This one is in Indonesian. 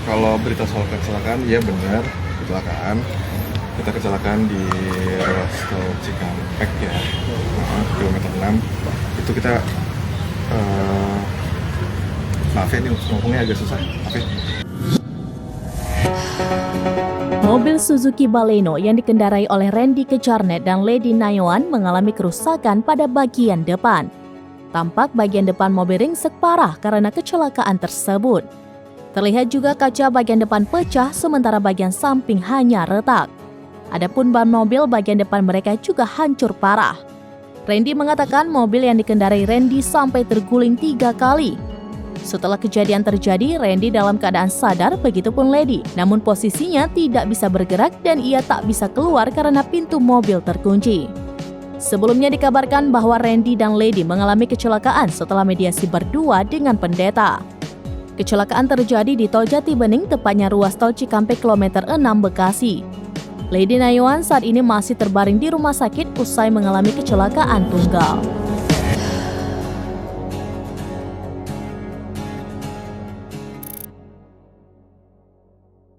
Kalau berita soal kecelakaan, ya benar, kecelakaan. Kita kecelakaan di ruas tol Cikampek ya, kilometer 6. Itu kita, maaf ya, ini ngomongnya agak susah, maaf ya. Mobil Suzuki Baleno yang dikendarai oleh Randy Kejarnet dan Lady Nayawan mengalami kerusakan pada bagian depan. Tampak bagian depan mobil ringsek parah karena kecelakaan tersebut. Terlihat juga kaca bagian depan pecah sementara bagian samping hanya retak. Adapun ban mobil bagian depan mereka juga hancur parah. Randy mengatakan mobil yang dikendarai Randy sampai terguling 3 kali. Setelah kejadian terjadi, Randy dalam keadaan sadar, begitupun Lady. Namun posisinya tidak bisa bergerak dan ia tak bisa keluar karena pintu mobil terkunci. Sebelumnya dikabarkan bahwa Randy dan Lady mengalami kecelakaan setelah mediasi berdua dengan pendeta. Kecelakaan terjadi di Tol Jatibening, tepatnya ruas Tol Cikampek kilometer 6 Bekasi. Lady Nayawan saat ini masih terbaring di rumah sakit usai mengalami kecelakaan tunggal.